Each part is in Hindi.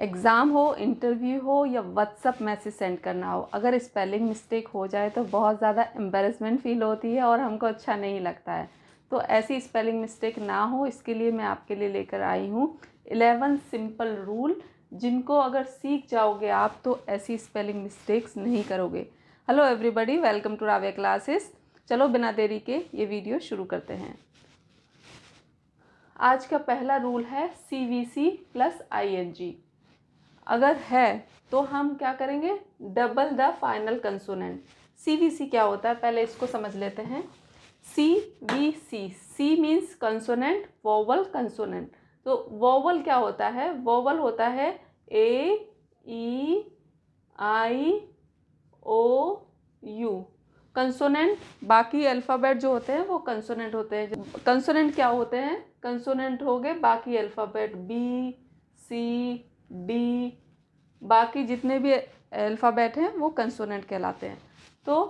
एग्ज़ाम हो, इंटरव्यू हो या व्हाट्सअप मैसेज सेंड करना हो, अगर स्पेलिंग मिस्टेक हो जाए तो बहुत ज़्यादा एम्बैरेसमेंट फ़ील होती है और हमको अच्छा नहीं लगता है। तो ऐसी स्पेलिंग मिस्टेक ना हो, इसके लिए मैं आपके लिए लेकर आई हूँ 11 सिंपल रूल, जिनको अगर सीख जाओगे आप तो ऐसी स्पेलिंग मिस्टेक्स नहीं करोगे। Hello everybody, welcome to Ravya classes. चलो बिना देरी के ये वीडियो शुरू करते हैं। आज का पहला रूल है CVC प्लस ING। अगर है तो हम क्या करेंगे, double the final consonant. CVC क्या होता है, पहले इसको समझ लेते हैं। CVC, C means consonant, vowel consonant. तो वोवल क्या होता है, वोवल होता है A E I O U। Consonant बाकी अल्फ़ाबेट जो होते हैं वो कंसोनेंट होते हैं। कंसोनेंट क्या होते हैं, कंसोनेंट हो गए बाकी अल्फ़ाबेट B C D, बाकी जितने भी अल्फ़ाबेट हैं वो कंसोनेंट कहलाते हैं। तो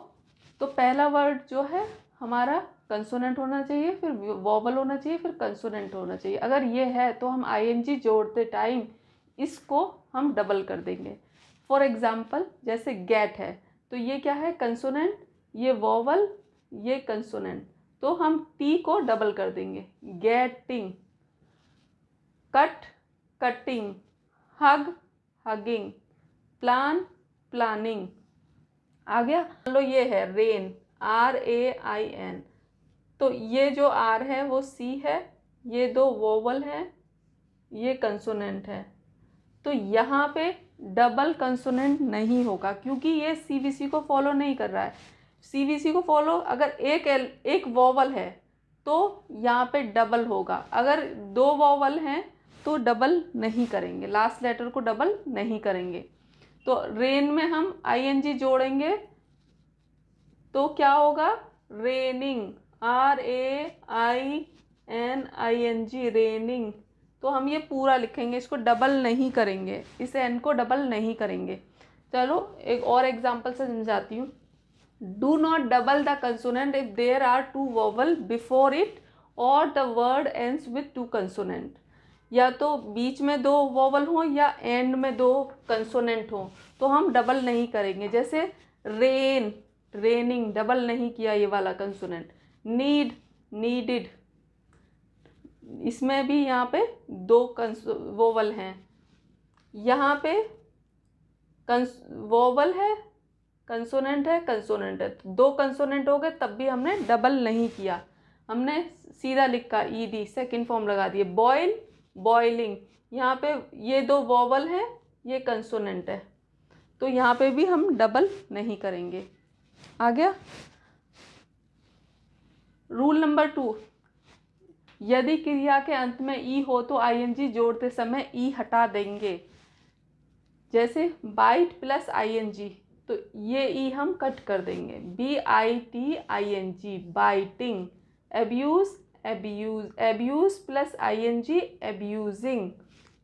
पहला वर्ड जो है हमारा कंसोनेंट होना चाहिए, फिर वोवल होना चाहिए, फिर कंसोनेंट होना चाहिए। अगर ये है तो हम ING जोड़ते टाइम इसको हम डबल कर देंगे। फॉर एग्ज़ाम्पल जैसे गेट है तो ये क्या है, कंसोनेंट, ये वोवल, ये कंसोनेंट, तो हम टी को डबल कर देंगे, getting. Cut, cutting. Hug, hugging. Plan, planning. आ गया। मान लो ये है रेन, RAIN, तो ये जो R है वो C है, ये दो वोवल है, ये कंसोनेंट है। तो यहाँ पे डबल कंसोनेंट नहीं होगा क्योंकि ये CVC को फॉलो नहीं कर रहा है। CVC को फॉलो अगर एक वोवल है तो यहाँ पे डबल होगा, अगर दो वोवल हैं तो डबल नहीं करेंगे, लास्ट लेटर को डबल नहीं करेंगे। तो रेन में हम ING जोड़ेंगे तो क्या होगा, रेनिंग, RAINING, रेनिंग। तो हम ये पूरा लिखेंगे, इसको डबल नहीं करेंगे, इस एन को डबल नहीं करेंगे। चलो एक और एग्जांपल से समझाती हूँ। Do not double the consonant if there are two vowel before it और the word ends with two consonant. या तो बीच में दो वोवल हो या एंड में दो कंसोनेंट हो तो हम डबल नहीं करेंगे। जैसे रेन, रेनिंग, डबल नहीं किया ये वाला कंसोनेंट। नीड, नीडिड, इसमें भी यहाँ पे दो वोवल हैं, यहाँ पे वोवल है, कंसोनेंट है, कंसोनेंट है, तो दो कंसोनेंट हो गए तब भी हमने डबल नहीं किया, हमने सीधा लिखा ED, सेकंड फॉर्म लगा दिए। बॉयल, बॉइलिंग, यहाँ पे ये दो वोवल है, ये कंसोनेंट है, तो यहाँ पे भी हम डबल नहीं करेंगे। आ गया। रूल नंबर 2, यदि क्रिया के अंत में ई हो तो ING जोड़ते समय ई हटा देंगे। जैसे बाइट प्लस ING, तो ये ई हम कट कर देंगे, BITING, biting. Abuse, abuse, abuse plus ING, abusing.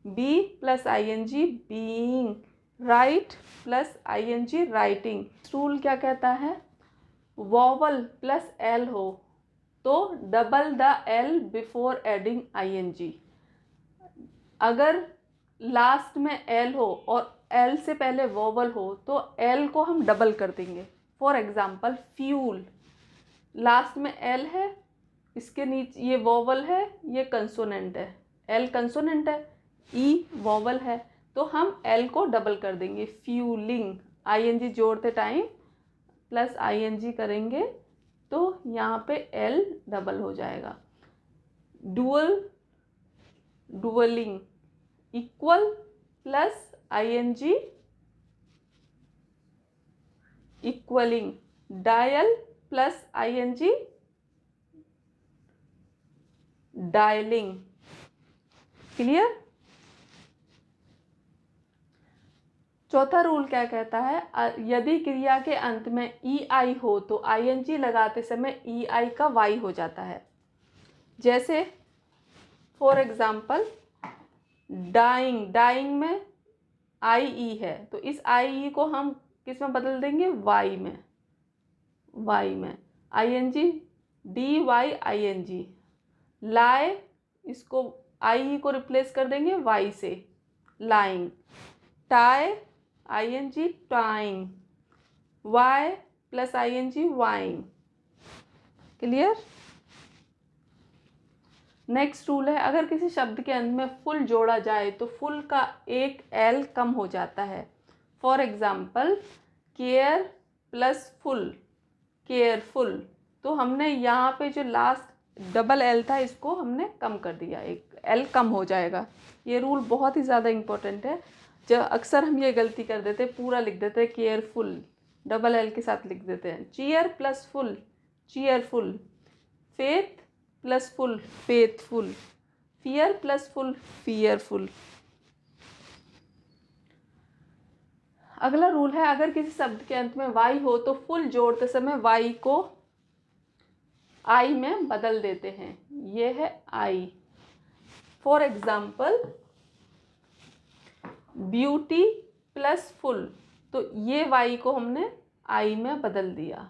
Be plus ING, being. Write plus ING, writing. Rule क्या कहता है, वोवल प्लस L हो तो double the L before adding ING। अगर लास्ट में L हो और L से पहले वोवल हो तो L को हम डबल कर देंगे। फॉर एग्जाम्पल फ्यूल, लास्ट में L है, इसके नीचे ये वोवल है, ये कंसोनेंट है, L कंसोनेंट है, E वोवल है, तो हम L को डबल कर देंगे, फ्यूलिंग। ING जोड़ते टाइम प्लस ING करेंगे तो यहाँ पे L डबल हो जाएगा। Dual, dualling. Equal plus ING, equalling. Dial plus ING, dialling. Clear. चौथा रूल क्या कहता है, यदि क्रिया के अंत में EI हो तो ING लगाते समय EI का Y हो जाता है। जैसे फॉर एग्जाम्पल डाइंग, डाइंग में IE है तो इस IE को हम किस में बदल देंगे, Y में, Y में। ING, DYING। लाए, इसको IE को रिप्लेस कर देंगे Y से, lying, tie ing tying, y plus ing ying। Clear. Next rule है, अगर किसी शब्द के अंत में फुल जोड़ा जाए तो फुल का एक एल कम हो जाता है। For example care plus full, careful. तो हमने यहाँ पे जो लास्ट डबल एल था इसको हमने कम कर दिया, एक एल कम हो जाएगा। ये रूल बहुत ही ज़्यादा इम्पोर्टेंट है। जो अक्सर हम ये गलती कर देते हैं, पूरा लिख देते हैं केयरफुल, डबल एल के साथ लिख देते हैं। Cheer plus full, cheerful. Faith plus full, faithful. Fear plus full, fearful. अगला रूल है, अगर किसी शब्द के अंत में वाई हो तो फुल जोड़ते समय वाई को आई में बदल देते हैं। ये है I. For example beauty plus full, तो ये वाई को हमने आई में बदल दिया।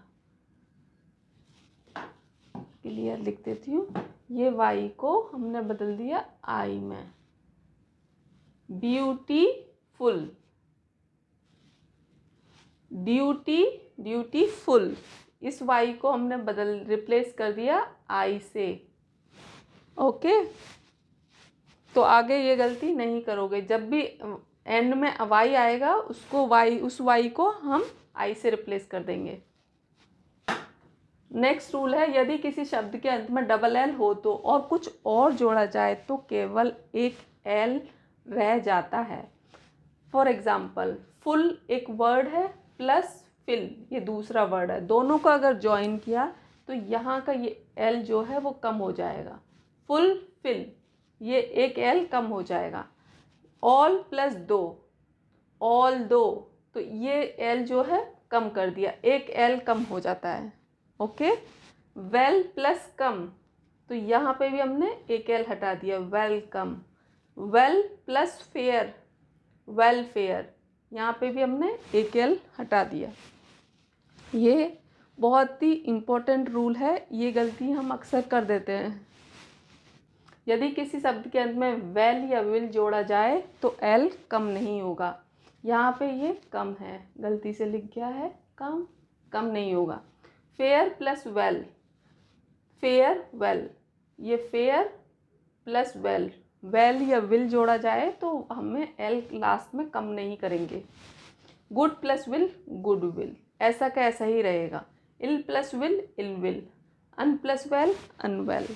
क्लियर लिख देती हूँ, ये वाई को हमने बदल दिया आई में। Beautiful, duty, dutiful. इस वाई को हमने रिप्लेस कर दिया आई से। ओके, तो आगे ये गलती नहीं करोगे। जब भी एंड में वाई आएगा उसको उस वाई को हम आई से रिप्लेस कर देंगे। नेक्स्ट रूल है, यदि किसी शब्द के अंत में डबल एल हो तो और कुछ और जोड़ा जाए तो केवल एक एल रह जाता है। फॉर एग्जाम्पल फुल एक वर्ड है प्लस फिल ये दूसरा वर्ड है, दोनों को अगर ज्वाइन किया तो यहाँ का ये एल जो है वो कम हो जाएगा। फुल फिल, ये एक एल कम हो जाएगा। ऑल प्लस दो, ऑल दो, तो ये एल जो है कम कर दिया, एक एल कम हो जाता है। ओके। वेल प्लस कम, तो यहाँ पे भी हमने एक एल हटा दिया, welcome. Well plus fair, welfare, यहाँ पे भी हमने एक एल हटा दिया। ये बहुत ही इम्पोर्टेंट रूल है, ये गलती हम अक्सर कर देते हैं। यदि किसी शब्द के अंत में वेल या विल जोड़ा जाए तो एल कम नहीं होगा। यहाँ पे ये कम है, गलती से लिख गया है कम, कम नहीं होगा। Fair plus well, fair well, ये फेयर प्लस वेल, वेल या विल जोड़ा जाए तो हमें एल लास्ट में कम नहीं करेंगे। Good plus will, good will, ऐसा का ऐसा ही रहेगा। Ill plus will, ill will. Un plus well, unwell.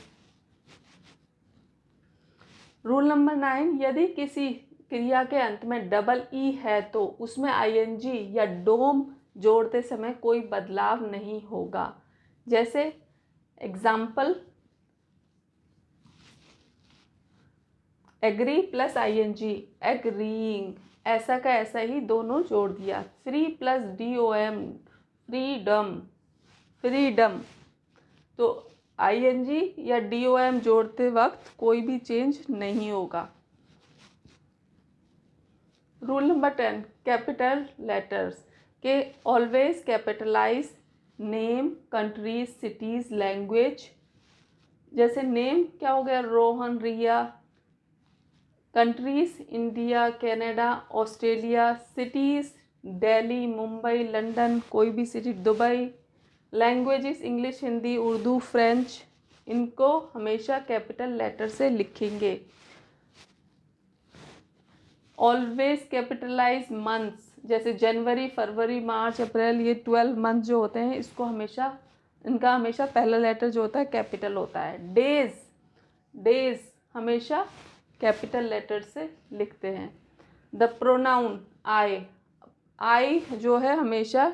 Rule number 9, यदि किसी क्रिया के अंत में डबल ई है तो उसमें आईएनजी या डोम जोड़ते समय कोई बदलाव नहीं होगा। जैसे example agree plus ING, agreeing, ऐसा का ऐसा ही दोनों जोड़ दिया। Free plus DOM, freedom, freedom. तो आईएनजी या डीओएम जोड़ते वक्त कोई भी चेंज नहीं होगा। रूल नंबर 10, कैपिटल लेटर्स के always capitalise name, countries, cities, language. जैसे नेम क्या हो गया, Rohan, Riya. Countries India, Canada, Australia. Cities Delhi, Mumbai, London, कोई भी city, Dubai. Languages English, Hindi, Urdu, French. इनको हमेशा कैपिटल लेटर से लिखेंगे। ऑलवेज कैपिटलाइज मंथ्स, जैसे जनवरी, फरवरी, मार्च, अप्रैल, ये 12 मंथ जो होते हैं इसको हमेशा, इनका हमेशा पहला लेटर जो होता है कैपिटल होता है। डेज, डेज हमेशा कैपिटल लेटर से लिखते हैं। द प्रोनाउन आई, आई जो है हमेशा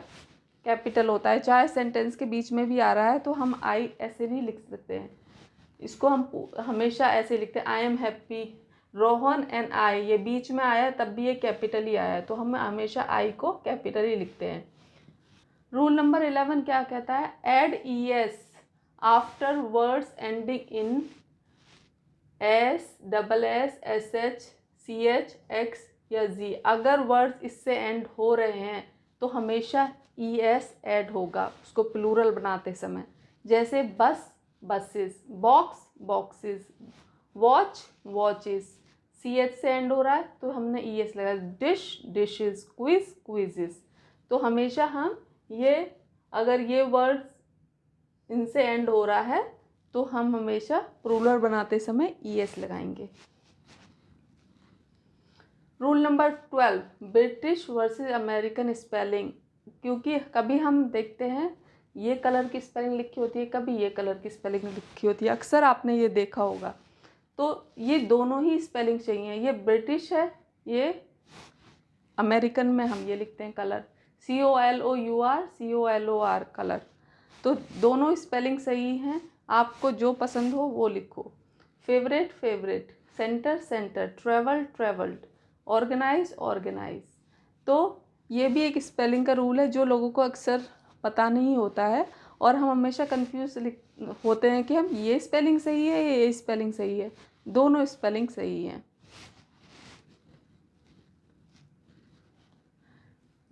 कैपिटल होता है, चाहे सेंटेंस के बीच में भी आ रहा है तो हम आई ऐसे नहीं लिख सकते हैं, इसको हम हमेशा ऐसे लिखते हैं। I am happy, Rohan and I, ये बीच में आया तब भी ये कैपिटल ही आया है, तो हम हमेशा आई को कैपिटल ही लिखते हैं। रूल नंबर 11 क्या कहता है, add ES after words ending in S, double S, S H, C H, X या जी। अगर वर्ड्स इससे एंड हो रहे हैं तो हमेशा ई एस ऐड होगा उसको प्लूरल बनाते समय। जैसे बस, buses, box, boxes, watch, watches, CH से एंड हो रहा है तो हमने ES लगाया। Dish, dishes, quiz, quizzes. तो हमेशा हम ये, अगर ये वर्ड इनसे एंड हो रहा है तो हम हमेशा प्लूरल बनाते समय ES लगाएंगे। Rule number 12, British versus American spelling. क्योंकि कभी हम देखते हैं ये कलर की स्पेलिंग लिखी होती है, कभी ये कलर की स्पेलिंग लिखी होती है, अक्सर आपने ये देखा होगा। तो ये दोनों ही स्पेलिंग चाहिए। ये ब्रिटिश है, ये अमेरिकन में हम ये लिखते हैं कलर, COLOUR, COLOR कलर। तो दोनों स्पेलिंग सही हैं, आपको जो पसंद हो वो लिखो। Favourite, favourite, centre, centre, travel, travelled, organise, organise. तो ये भी एक स्पेलिंग का रूल है जो लोगों को अक्सर पता नहीं होता है, और हम हमेशा कंफ्यूज होते हैं कि हम ये स्पेलिंग सही है या ये स्पेलिंग सही है। दोनों स्पेलिंग सही हैं।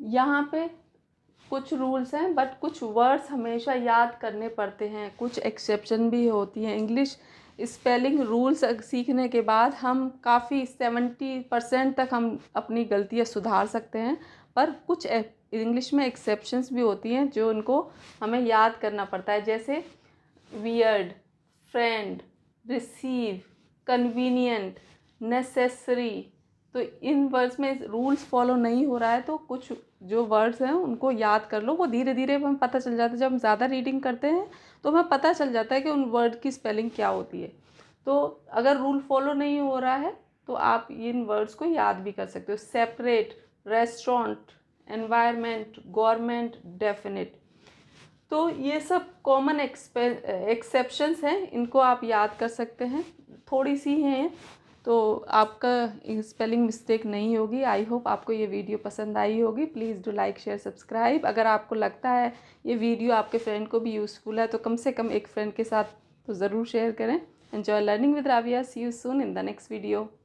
यहाँ पे कुछ रूल्स हैं, बट कुछ वर्ड्स हमेशा याद करने पड़ते हैं, कुछ एक्सेप्शन भी होती हैं। इंग्लिश स्पेलिंग रूल्स सीखने के बाद हम काफ़ी 70% तक हम अपनी गलतियाँ सुधार सकते हैं, पर कुछ इंग्लिश में एक्सेप्शंस भी होती हैं जो उनको हमें याद करना पड़ता है। जैसे weird, friend, receive, convenient, necessary. तो इन वर्ड्स में रूल्स फॉलो नहीं हो रहा है तो कुछ जो वर्ड्स हैं उनको याद कर लो। वो धीरे धीरे हमें पता चल जाता है, जब हम ज़्यादा रीडिंग करते हैं तो हमें पता चल जाता है कि उन वर्ड की स्पेलिंग क्या होती है। तो अगर रूल फॉलो नहीं हो रहा है तो आप इन वर्ड्स को याद भी कर सकते हो। Separate, restaurant, environment, government, definite. तो ये सब कॉमन एक्सेप्शंस हैं, इनको आप याद कर सकते हैं। थोड़ी सी हैं तो आपका स्पेलिंग मिस्टेक नहीं होगी। आई होप आपको ये वीडियो पसंद आई होगी। Please do like, share, subscribe. अगर आपको लगता है ये वीडियो आपके फ्रेंड को भी यूज़फुल है तो कम से कम एक फ्रेंड के साथ तो ज़रूर शेयर करें। Enjoy learning with Raviya. See you soon in the next video.